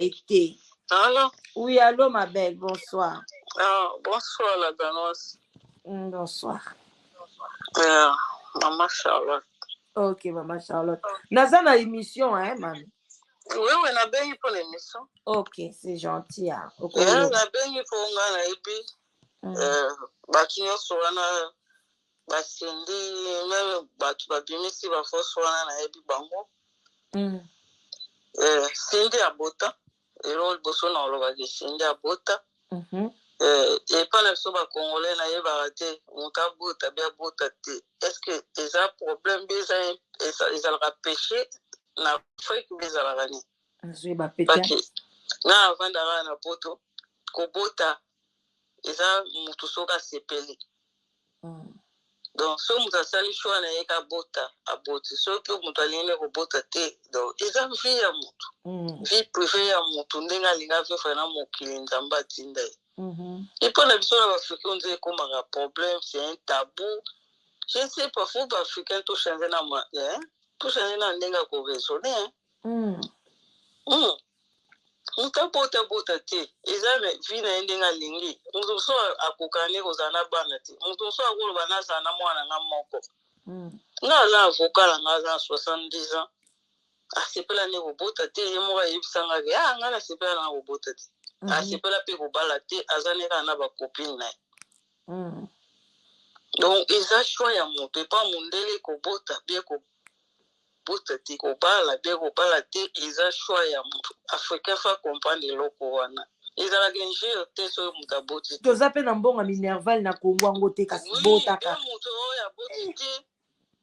été. Allô? Oui, allô, ma belle, bonsoir. Ah, bonsoir, la Danoise. Bonsoir. Maman Charlotte. Ok, maman Charlotte. Naza na émission, hein, mami? Oui, on a bien pour l'émission. Ok, c'est gentil. Hein. On a bien pour nga et puis, bakinyo soana, basindi, même batu babimisi bafo soana na ebi bango. Sindi abota, ero boso na oloba ke sindi abota. Et pas le soba congolais na yeba te, on ka bota bien bota te. Est-ce que ils ont problème ils ont péché na fait que ils ont gagné. Je ba péché. Na avant d'avoir na poto, ko bota ils ont mutu soka sepeli. Donc, si on a sali choix na yeka bota aboti, so que mutu aline ko bota te, donc ils ont vie ya mutu. Vie privée ya mutu ndenga linga fe fana mokili nzamba tinda. Et pour la vision africaine, on dit comme un problème, c'est un tabou. Je ne sais pas, faut que l'Africain tout changer dans ma, tout changer dans l'inga qu'on raisonner. On t'a pas te. Ils avaient vu dans l'inga lingi. On te soit à kokane aux anabanati. On te soit à kolbana sana moi na moko. Na la avocat na 70 ans. Ah c'est pas l'année au botate. Il m'aura eu sanga. Ah ngana c'est pas l'année au botate. Ah c'est pas la pe ko balate. Azanera na ba copine na. Donc, ils ont choisi à monter, pas mondele ko bota, bien ko bota ti ko bala, bien ko bala ti, ils ont choisi à monter. Africain fa comprendre le loko wana. Ils ont la gagné te so muta boti. Tu as appelé n'ambonga minerval na Congo angote kasi bota ka. Oui, bien muto ya boti ti.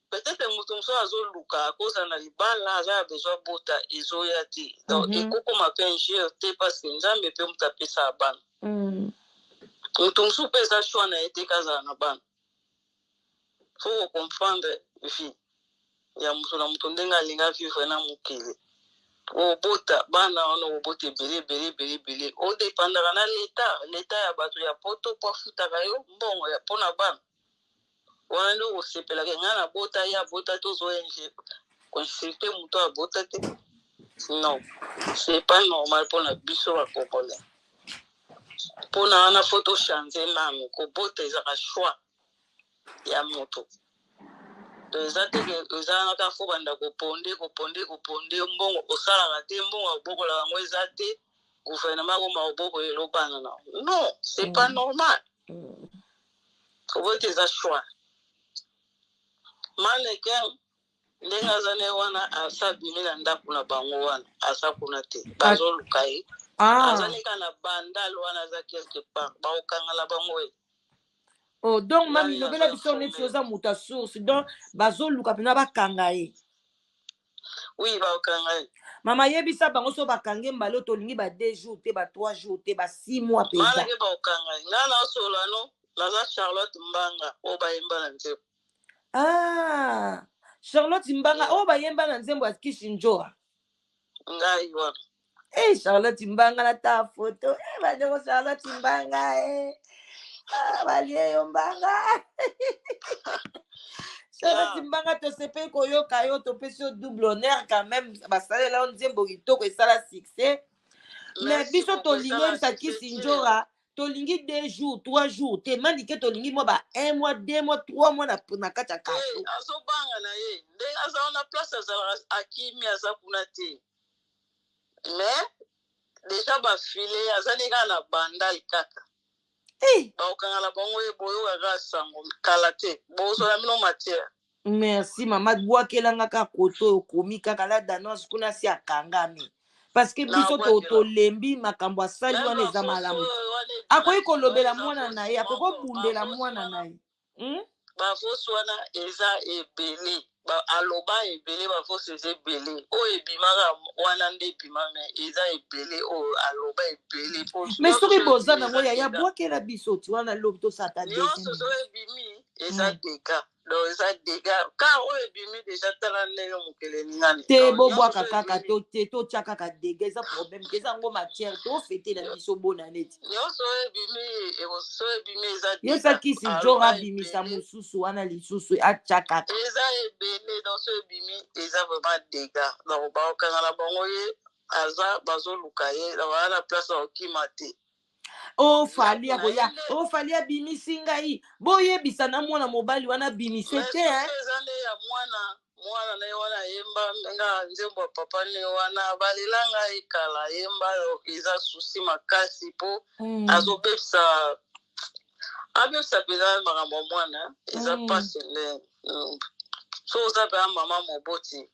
Peut-être muto so azo luka cause na libala aza besoin bota izo ya ti. Donc, ekoko ma penje te parce que nzambe pe muta pesa ban. Muto so pesa choix na ete kaza na ban. Faut comprendre vie ya mutu na mutu ndenga linga vivre na mukili obota bana ono obote bele o dépendra na l'état ya bato ya poto po futaka yo mbongo ya pona bana wana ndo osepela ke ngana bota ya bota to zo enje consulter mutu abota te non c'est pas normal pona biso ba congolais pona ana photo changer nanu ko bota ezaka choix ya mutu. Ezate ke ezana ka fo banda ko ponde mbongo osala te mbongo oboko la ngo ezate gouvernement ko maboko elobana na. Non, c'est pas normal. Ko bote za choix. Mannequin ndenga zane wana asa bimila ndaku na bango wana asa kuna te bazo lukai. Azani kana bandal wana za quelque part ba okangala bango. Oh, donc, mami, le bel biso net yoza muta source. Donc, bazo luka pena ba kangaye. Oui, ba kangaye. Mama yebisa bango so ba kange mbalo to lingi ba 2 jours te ba 3 jours te ba 6 mois pesa. Mala ke ba kangaye. Ngana solano, naza Charlotte Mbanga o ba yemba na nzembo. Ah, Charlotte Mbanga o ba yemba na nzembo ya Kishinjoa. Ngai wana. Charlotte Mbanga na ta photo. Ba nyo Charlotte Mbanga balie yo mbanga. Charlotte Mbanga to sepe koyoka yo to pesi yo double honneur quand même basale la nzembo kitoko esala succès. Mais biso to lingi sa Kisinjora to lingi 2 jours 3 jours te mandi ke to lingi mo ba 1 mois 2 mois 3 mois na kata kaso. Aso banga na ye. Nde asa ona place asa akimi asa kuna te. Mais déjà ba filé azali kana bandal kaka. Baokangala bango ye boyo ga sango kalate bozo la mino matière. Merci maman bwakelanga ka koto okomi kaka la danos kuna si akangami parce que biso to lembi makambo asali wana eza malamu akoyi kolobela mwana na ye akoko bundela mwana na ye ba foso wana eza ebele ba aloba ebele ba foso eza ebele o ebimaka wana nde ebimame eza ebele o aloba ebele mais soki boza nango ya bwakela biso ti wana lobi tosata nyonso so ebimi eza dega donc eza dega car o ebimi déjà tala ndenge mokele ningani te bobwaka kaka totia kaka dega eza problème te eza ngo matière tofetela biso bona neti nyonso so ebimi eza dega yesa kisi jora bimisa mosusu wana lisusu atia kaka eza ebele donc so ebimi eza vraiment dega donc baokangala bango ye aza bazoluka ye na place okima te. Fali aboya fali abimisi ngai boyebisa na mwana mobali wana bimise te eza nde ya mwana na ye wana yemba nga nzembo papa ne wana balela ngai kala yemba eza susi makasi po azobebisa mpenza makambo mwana eza pasi nde so oza mpe mama moboti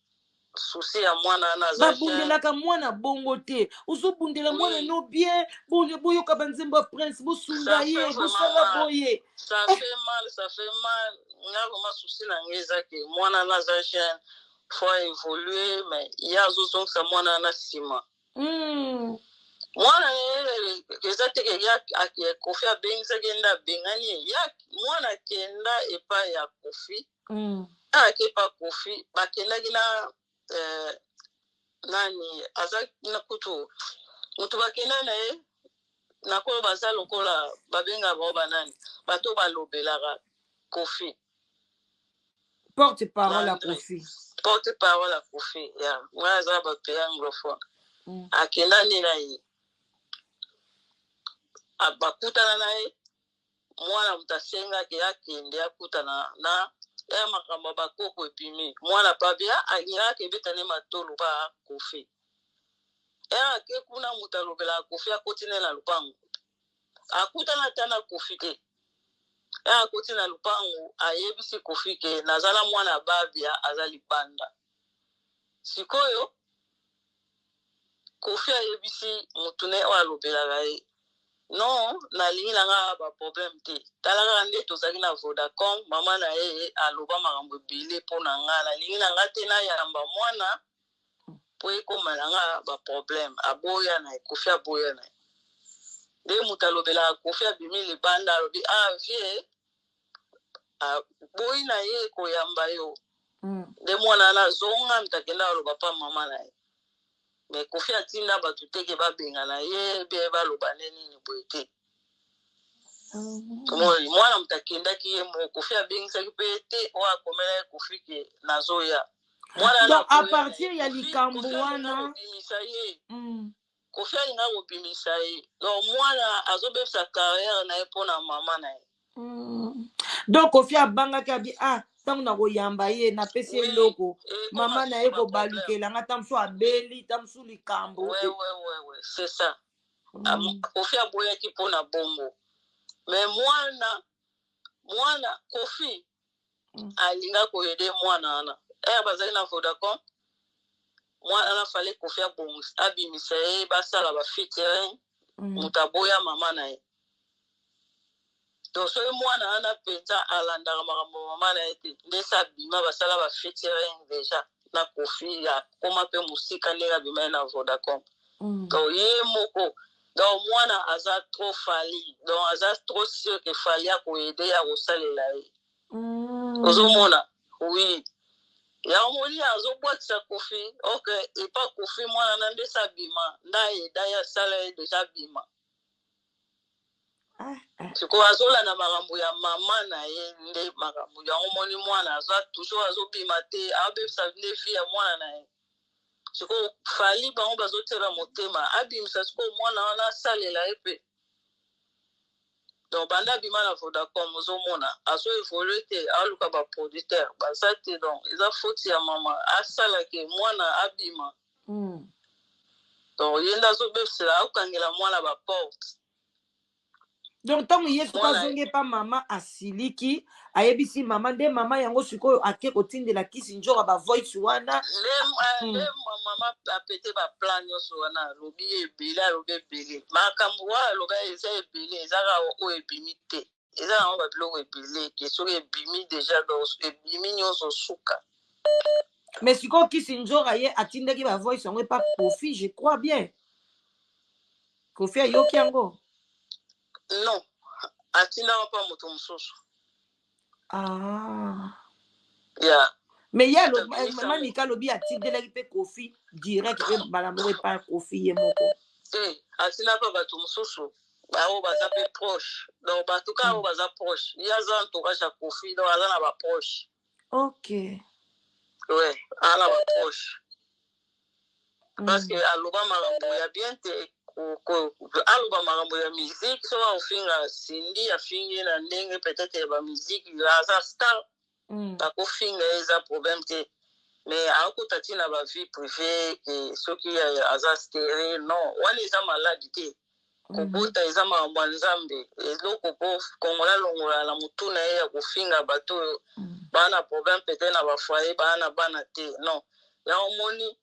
susi ya mwana na babundelaka mwana bongo te ozobundela mwana no bien boyoka banzembo ya prince bosunga ye bosala boye ça fait mal nga koma susi na ngai eza ke mwana na aza jeune faut évoluer mais ye azozongisa mwana na nsima mwana eza teke ya Kofi abengisaki nde abengani ye mwana akenda epai ya Kofi akepa Kofi bakendaki na nani aza na kutu mutu bakenda na ye nakolo baza lokola babenga bao banani bato balobelaka Kofi porte-parole à Kofi ya mwana aza bato ya anglophone akenda nde na ye bakutana na ye mwana mutu asengaki akende akutana na ya makambo bakoko epimi mwana pabia alingaka ebetane matolo pa Kofi ake kuna mutu alobelaka Kofi akoti ne na lupango akutana ata na Kofi te akoti na lupango ayebisi Kofi ke nazala mwana babia aza libanda sikoyo Kofi ayebisi mutu ne oyo alobelaka ye non nalingi nanga baproblème te talaka nde tozalaki na Vodacom mama na ye aloba makambo ebele mpo na nga nalingi nanga te nayamba mwana mpo ekoma nanga baproblème aboya na ye Kofi aboya na ye nde mutu alobelaka Kofi abimi libanda alobi vie boyi na ye koyamba yo nde mwana na zonga mutakenda aloba pa mama na ye mais Kofi atinda bato teke babenga na ye be baloba nini boye te mwana mutu akendaki ye moko Kofi abengisaki mpe te oyo akomela ye Kofi ke nazoya donc à partir ya likambo wana Kofi alinga kobimisa ye donc mwana azobebisa carrière na ye mpona mama na ye donc Kofi abangaki abi ntango na koyamba ye napesi ye eloko mama na ye kobalukela nga ta mosu abeli ta mosu likambo c'est ça Kofi aboyaki mpona bongo mais mwana Kofi alinga koyede mwana wana bazali na Vodacom mwana na fale Kofi abimisa ye basala bafeaturing mutu aboya mama na ye donc soki mwana wana mpenza alandaka makambo mama na ye te nde sa abima basala bafeaturing deja na Kofi akoma mpe mosika ndenge abima ye na Vodacom donc ye moko donc mwana aza trop fali donc aza trop sûr ke fali akoyede ya kosalela ye ozomona oui yango azobwakisa Kofi ok epa Kofi mwana na nde sa bima nda ayeda ye asala ye deja bima sikoyo azolanda makambo ya mama na ye nde makambo yango moni mwana aza toujours azobima te abebisa nde vie ya mwana na ye sikoyo fali bango bazotela motema abimisa sikoyo mwana wana asalela ye mpe donc banda abima na Vodacom ozomona azo évolue te aluka baproducteur baza te donc eza faute ya mama asala ke mwana abima donc ye nde azobebisela akokangela mwana baporte donc ntango ye sikoyo azongi pa mama asiliki ayebisi mama nde mama yango sikoyo ake kotindela kisi nzoka bavoice wana nde mama apete baplan nyonso wana alobi ebele alobi ebele makambo wana aloba eza ebele ezaka oyo ebimi te eza yango babiloko ebele ke soki ebimi deja ebimi nyonso suka mais sikoyo kisi nzoka ye atindaki bavoice yango epa Kofi je crois bien Kofi ayoki yango non atindaka mpa moto mosusu mais ye mama Mika alobi atindelaki mpe Kofi direct mpe mbala moko epa Kofi ye moko te atindaka bato mosusu bao baza mpe proche donc bato kaka oyo baza proche ye aza entourage ya Kofi donc aza na baproche ok ouais aza na baproche parce que aloba makambo ya bien te aloba makambo ya musique so afinga Cindy afingi na ndenge peut-être ya ba musique aza star bakofinga eza problème te mais akota tina ba vie privée que soki aza stere non wana eza maladi te kobota eza makambo ya nzambe eloko po kongola longola na mutu na ye ya kofinga bato bana problème peut-être na bafoye bana bana te non ya omoni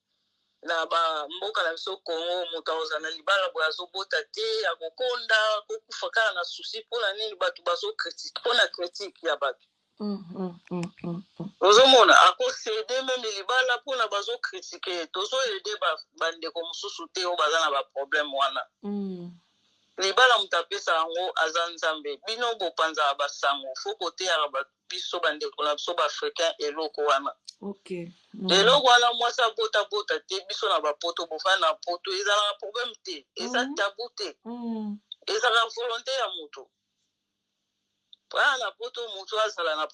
na ba mboka na biso Congo moto azana libala boya azobota te akokonda kokufa kala na souci mpona nini bato bazocritique mpona critique ya bato ozomona akosede meme libala mpona bazokritike tozoyede bandeko mosusu te oyo baza na baproblème wana libala moto apesa yango aza nzambe bino bopanzaka basango fo koteyaka biso bandeko na biso baafricain eloko wana eloko wana mwasi abota te biso na bapoto bofana na poto ezalaka problème te eza tabu te ezalaka volonté ya moto wana na poto moto azala na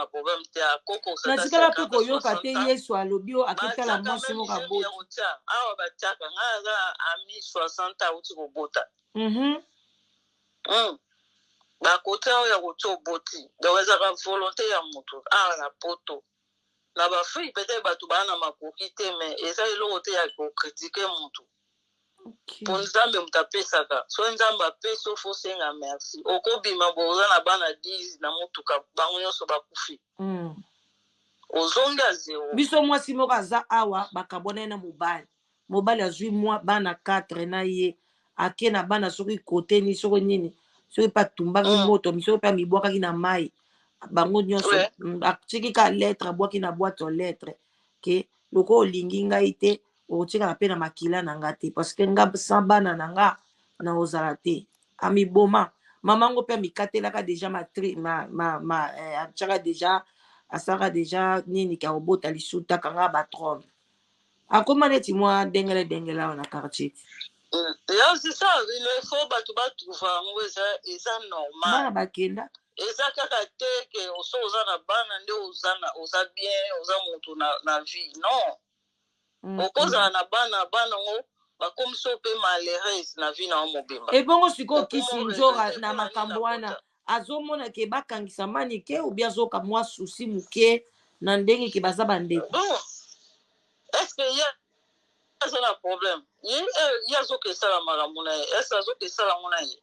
problème te natikala mpe koyoka te yesu alobi o akitala mwasi moko abota awa batiaka ngai aza ami 60 auti kobota bakota oyo ya kotia oboti donc ezalaka volonté ya moto awa na poto na bafille peut-être bato baa na makoki te mais eza eloko te ya kokritike moto mpo nzambe moto apesaka so nzambe apesi ofo senga merci okobima boza na bana 10 na motuka bango nyonso bakufi ozongi ya zero biso mwasi moko aza awa bakabona ye na mobali azwi mwa bana 4 na ye ake na bana soki koteni soki nini soki mpe atumbaki moto soki mpe amibwakaki na mai bango nyonso atiki ka lettre abwaki na boîte aux lettres ke loko olingi ngai te otikaka mpe na makila na nga te parce que nga sa bana na nga na ozala te amiboma mamango mpe amikatelaka deja atiaka deja asaka deja nini ka obota lisuta kanga batrompe akoma neti mwa dengele awa na quartier c'est ça il faut bato batrouva yango eza normal bana bakenda eza kaka te ke oso oza na bana nde oza bien oza moto na vie non okozala na bana ngo bakomiso mpe malheureuse na vie na yo mobimba ebongo sikoyo kisi nzora na makambo wana azomona ke bakangisa mani ke obi azoka mwa susi moke na ndenge ke baza bandeko est-ce que ye aza na problème ye azokesala makambo na ye est-ce azokesala ngo na ye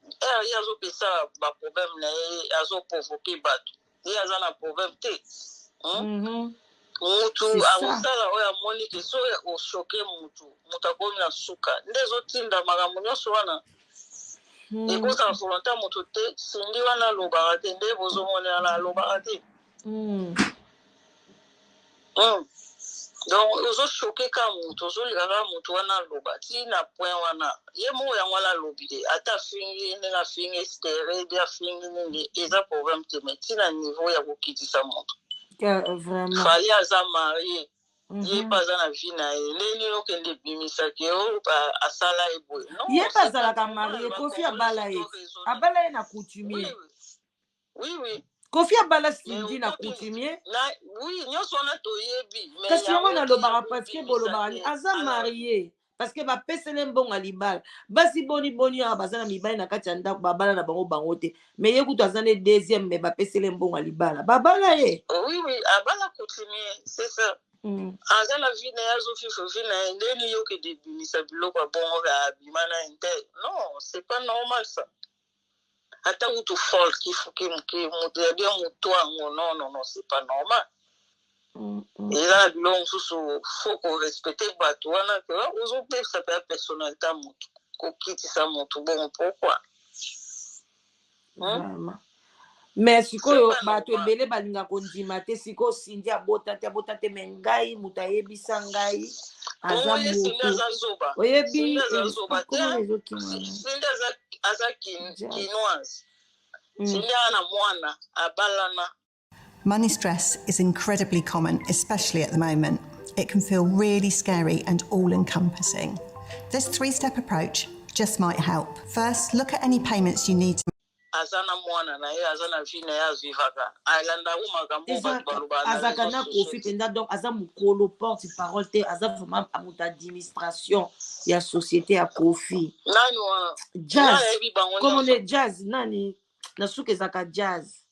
ye azokesala baproblème na ye azoprovoke bato ye aza na problème te mutu akosala oyo amoni ke so oshoke mutu akomi na suka nde ezotinda makambo nyonso wana ekozala volonté ya moto te sindi wana alobaka te nde bozomonela alobaka te donc ozoshoke ka moto ozolikaka moto wana aloba ti na point wana ye moko yango wana alobi te ata afingi ndenge afingi stere de afingi nini eza problème te mais ti na niveau ya kokitisa moto fali aza marie ye mpe aza na vie na ye ndeni okende ebimisaki oyo asala ye boye ye mpe azalaka marie kofi abala ye na coutumier oui kofi abala sindi na coutumier oui nyonso wana toyebi kasi yango nalobaka parce que bolobaka ni aza marie parce que bapesele mbongo ya libala basi boni awa baza na mibali na kati ya ndako babala na bango te mais ye kutu aza ne deuxième mais bapesele mbongo ya libala babala ye oui abala coutumier c'est ça aza na vie na ye azofifa vie na ye ndeni yokende ebimisa biloko ya bongo ya abima na ye te non c'est pas normal ça ata kutu fol kifuki moto ya bien moto yango non c'est pas normal eza na biloko mosusu fo korespecte bato wana ke ozopesa mpe ya personnalité ya moto kokitisa moto bongo pourquoi mais sikoyo bato ebele balinga kondima te sikoyo sindi abota te me ngai moto ayebisa ngai aza moto oyebi sindi aza kinoise sindi ana mwana abalana. Money stress is incredibly common, especially at the moment. It can feel really scary and all-encompassing. This 3-step approach just might help. First, look at any payments you need to azana mwana na ye azana vie na ye azwivaka alanda ko makambo bato baloba na azaka na kofi penda donc aza mokolo porte parole te aza vraiment amuta administration ya société ya kofi nani wana jazz comme on est jazz nani nasuka ezaka jazz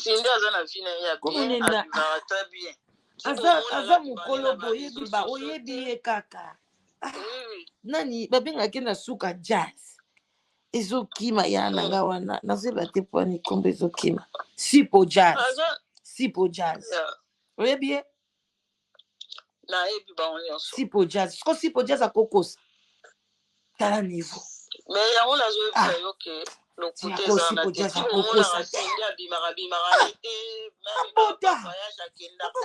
sindi aza na vie na ye ya bien azwivaka très bien aza mokolo boyebi ba oyebi ye kaka nani babengaki na suka jazz ezokima ya nanga wana nazoyeba te po ani kombo ezokima sipo jazz oyebi ye nayebi bango nyonso sipo jazz ko sipo jazz akokosa tala niveau mais yango nazoyebisa yo ke lokute ezana te ti omonaka sindi abimaka te voyage akendaka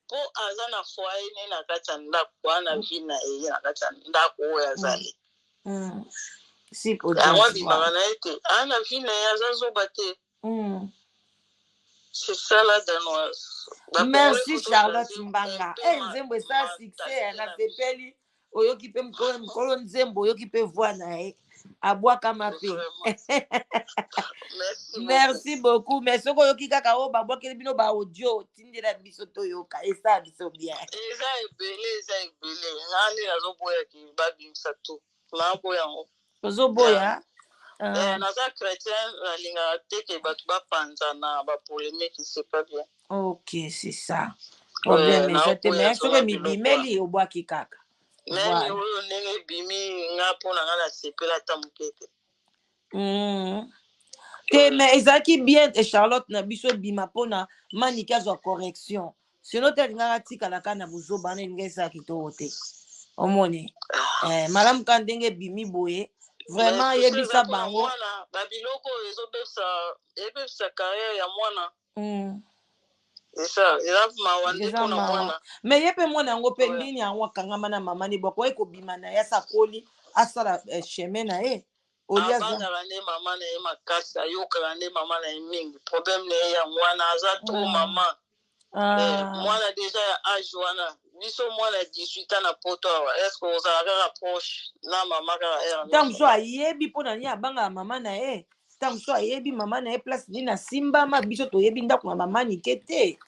po aza na foye ne na kati ya ndako wana vi na eye na kati ya ndako oyo azali yango abimaka na ye te aa na vi na ye aza zoba te c'est ça la danoise. Merci Charlotte Mbanga nzembo esa succès na sepeli oyoki pe mkolo nzembo oyoki pe voix na ye abwakama pe merci beaucoup mais soko oyoki kaka oyo babwakeli bino ba audio tindela biso toyoka esa biso bien eza ebele ngani nazoboya ki babimisa to naboya yango ozoboya naza chrétien nalingaka te ke bato bapanzana bapolémique c'est pas bien. Ok, c'est ça problème eza te mais soki mibimeli obwaki kaka meme oyo ndenge ebimi nga mpona nga nasepela ata moke te te mais ezalaki bien Charlotte na biso ebima mpona maniki azwa correction sino te alingaka tikalaka na bozoba na elinga esala kitoko te omoni malamu ka ndenge ebimi boye vraiment yebisa bango babiloko oyo ezobebisa carrière ya mwana eza mawa nde mpona mwana mais ye mpe mwana yango mpe ndini yango akangama na mama ne boko ekobima na ye asakoli asala chemin na ye abangaka nde mama na ye makasi ayokaka nde mama na ye mingi problème na ye yango wana aza trop mama mwana deja ya age wana biso mwana 18 ans na poto awa est ce que ozala kaka proche na mama kaka ntango so ayebi mpona nini abangaka mama na ye ntango so ayebi mama na ye place nini asimbama biso toyebi ndako na mama nike te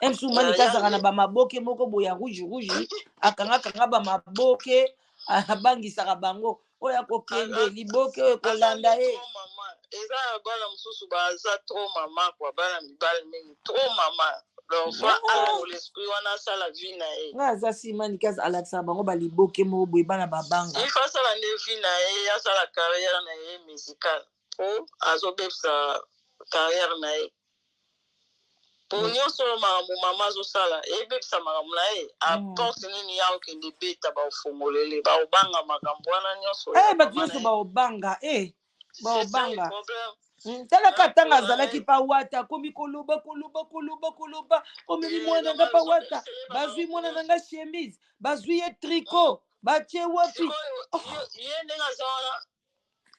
msu manike azalaka na bamaboke moko boye ya rouge akangakanga bamaboke abangisaka bango oyo akokende liboke oyo ekolanda ye eza na bana mosusu baza trop mama kwa bana mibale mingi trop mama l'enfant a l'esprit wana asala vie na ye nga aza nsima nike alakisaka bango baliboke moko boye bana babanga ifo asala nde vie na ye asala carrière na ye musicale po azobebisa carrière na ye po nyonso oyo makambo mama azosala ebebisa makambo na ye aporte nini ya okende beta baofongolele baobanga makambo wana nyonso bato nyonso baobanga baobanga talaka ntango azalaki pa wata akomi koloba omemi mwana nanga pa wata bazwi mwana nanga chemise bazwi ye tricot batie wapi ye ndenge aza wana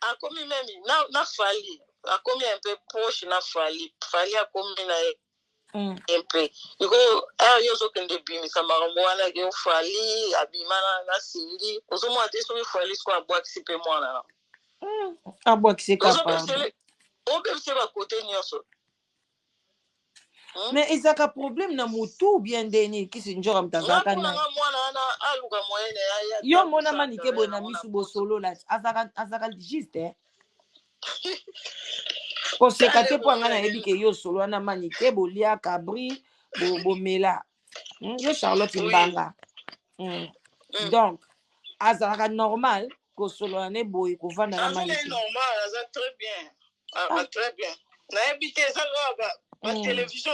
akomi memi na fali akomi un peu proche na fali akomi na ye un peu iko yo ozokende bimisa makambo wana ke ofali abima na sindi ozomona te soki fali siko abwakisi mpe mwana na abwakisi kapa obebise bakote nyonso mais ezaka problème na motu bien ndeni kisi njora moto azalaka na mwana wana aluka moyene yo mona manike boye na misu bosolola azalaka juste koseka te mpo anga nayebi ke yo solo wana manike boliaka bri bomela yo Charlotte Mbanga donc azalaka normal kosolola ne boye kovanda na manike normal aza très bien nayebi te ezaka batelevizio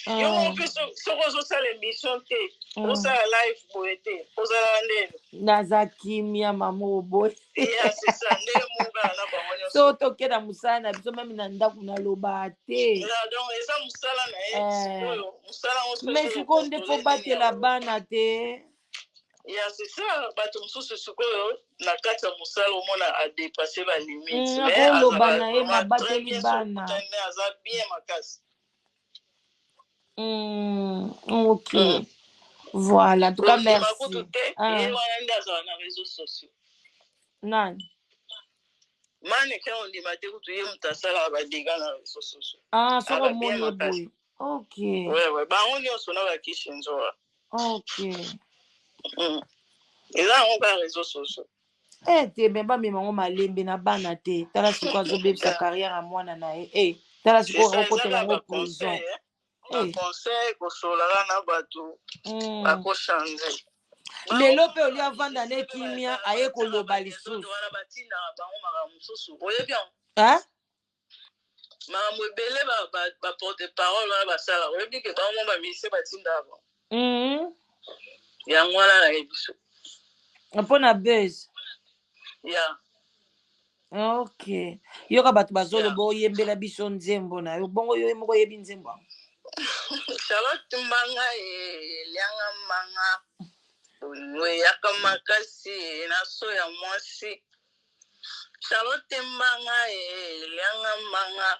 yo mpe soki ozosala émission te osala live boye te ozala ndeni naza kimia mama oboye so tokenda mosala na biso meme na ndako naloba te mais sikoyo nde fo batela bana te ya c'est ça bato mosusu sikoyo na kati ya mosala omona adepasse balimite akoloba na ye nabateli bana aza bien makasi ok voilà en tout cas merci wana nde azala na réseaux sociaux Nani? Mane ke on dit maté kutu ye mutasala ba diga na réseaux sociaux. Ah, soko moni boy. OK. Ouais, ba on yo sona ba kishinzo. OK. Et là on va réseaux sociaux. Te bemba memango malembe na bana te. Tala siko azobebisa carrière à mwana na ye. Tala siko okotela ngo prison. Conseil kosolala na bato bako changer. Lelo pe oli avanda ne kimia aye koloba lisusu. Wana batina bango maka mususu. Oye bien. Hein? Makambo ebele ba porte parole wana basala. Oye bien ke bango ba mise batinda avant. Yango wana na yebiso. Mpona base. Yeah. OK. Yoka bato bazoloba oyembela biso nzembo na yo. Bongo yo moko yebi nzembo. Charlotte Mbanga Elianga Mbanga we yakamakasi na so ya mwasi. Charlotte Mbanga Elianga Mbanga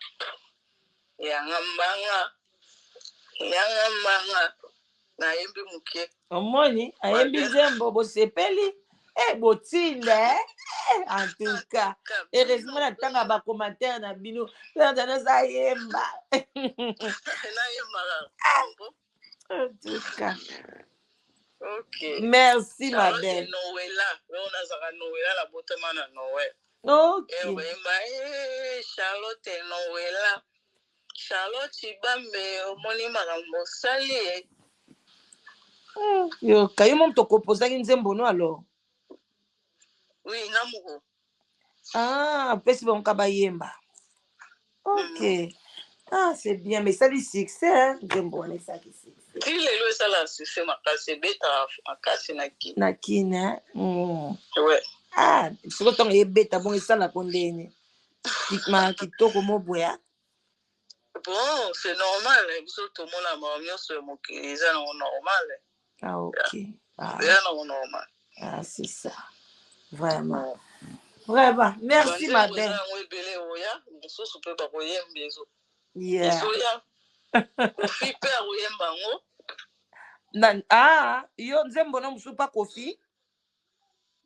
Yanga Mbanga na yembi muke. Omoni ayembi nzembo bosepeli botinde en tout cas heureusement na tanga ba commentaire na bino na za yemba na yemba en tout cas. OK. Merci ma belle. Noëlla, on a zaka Noëlla la botama na Noël. OK. Charlotte Noëlla. Charlotte Bambe omoni makambo sali. Yo kayo mom to kopozaki nzembo no alors. Oui, namuko. Ah, pesi bon kabayemba. OK. Ah, c'est bien, mais ça lui succès, hein? Nzembo on est ça qui succès. Il est le ça là, c'est makasi beta makasi naki. Naki na. Ouais. Ah, siko tonga yebeta bon esala kondene. Ma kitoko moboya. Bon, c'est normal, biso to mona mamio so mokiliza na normal. Ah, OK. Ah, c'est normal. Ah, c'est ça. Vraiment. Vraiment. Merci ma belle. Yeah. Ah, yo nzembo no musupa kofi?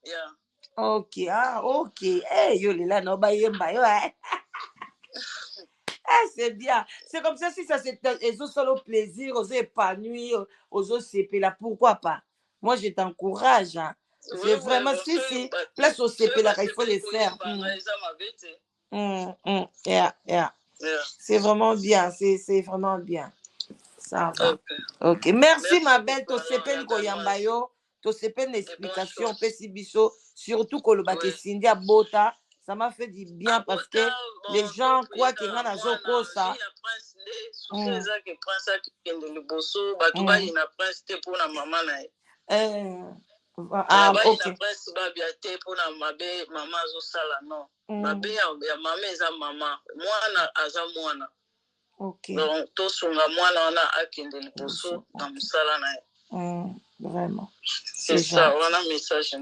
Yeah. OK. Ah, OK. Yo lela no ba yemba yo. C'est bien. C'est comme ça, si ça c'est un solo plaisir, aux épanouir, aux CP là, pourquoi pas? Moi, je t'encourage. Hein. C'est vraiment, si, place au CP là, il faut les faire. Yeah. C'est vraiment bien, c'est vraiment bien. Ça va. OK. Merci ma belle, to CP ni koyamba yo, to CP une explication, pesi biso, surtout koloba ke Cindy a bota. Ça m'a fait du bien parce que les gens croient qu'il y a un joko ça. Vraiment. C'est ça, on a un message.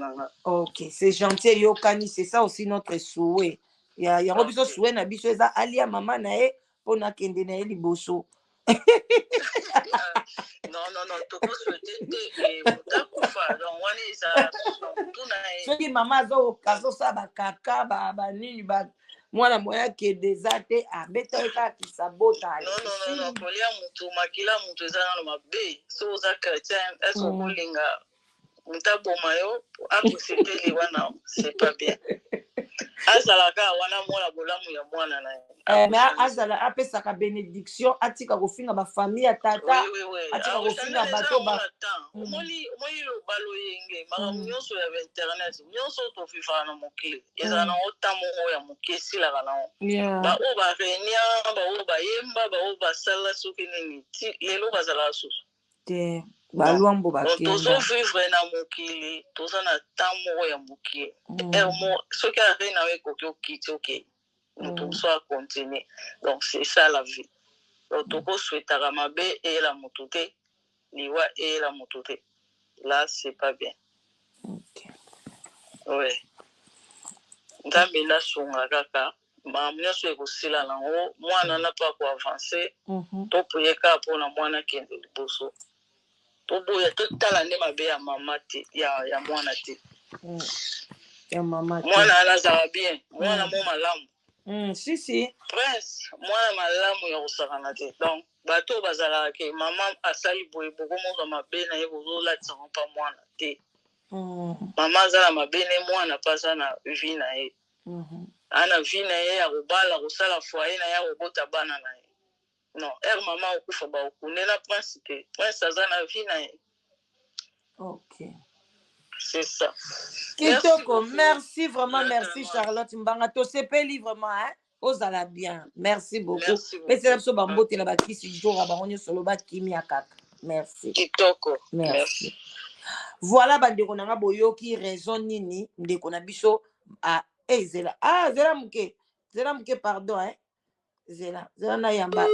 OK, c'est gentil, Yokani, c'est ça aussi notre souhait. Il y a un biso souhait na biso eza alia mama na e pona kende na liboso. Non, tu peux souhaiter et mutakufa donc on est ça tout na e. Soki mama zo kazo sa ba kaka ba nini ba mwana moya ke desate abeta ka kisabota. Non, polia mutu makila mutu eza na mabe so za chrétien est-ce qu'on linga mutaboma yo akusiteli wana c'est pas bien. Azalaka wana mwana bolamu ya mwana na mais azala apesaka bénédiction atika kofinga ba famille ya tata atika kofinga bato ba moli lo balo yenge mara nyonso ya internet nyonso to fifa na mokili ezana otamo ya mokesi la kana ba o ba renia ba o ba yemba ba o ba sala soki nini lelo bazala susu te balwambo bakenda tozo vivre na mokili toza na tamo ya mokili soki ari na we koki okiti ok nous soit continuer donc c'est ça la vie donc toko souhaitaka mabe et la motote liwa et la motote là c'est pas bien. Ouais ngambe la songa kaka mamnya so ekosila nango mwana na pa ko avancer to poyeka pona mwana kende liboso to boya to tala nde mabe ya mama te ya mwana te ya mama mwana anazala bien mwana mo malamu si prince mwana malamu ya kosakana te donc bato bazalaka ke mama asali boye bokomozwa mabe na ye bozolatisaka mpa mwana te mama aza na mabe ne mwana mpe aza na vi na ye ana vi na ye ya kobala kosala foye na ye ya kobota bana na ye non mama okufa baokunde na prince te prince aza na vi na ye. Ok. C'est ça. Kitoko, merci vraiment, merci Charlotte Mbanga. To sepeli vraiment, hein? Ozala bien. Merci beaucoup. Mais c'est la bambote la bakisi jour abangonyo solo ba kimia kaka. Merci. Kitoko. Merci. Voilà bandeko nanga boyoki raison nini ndeko na biso a zela. Ah, zela muke pardon, hein? Zela na yamba.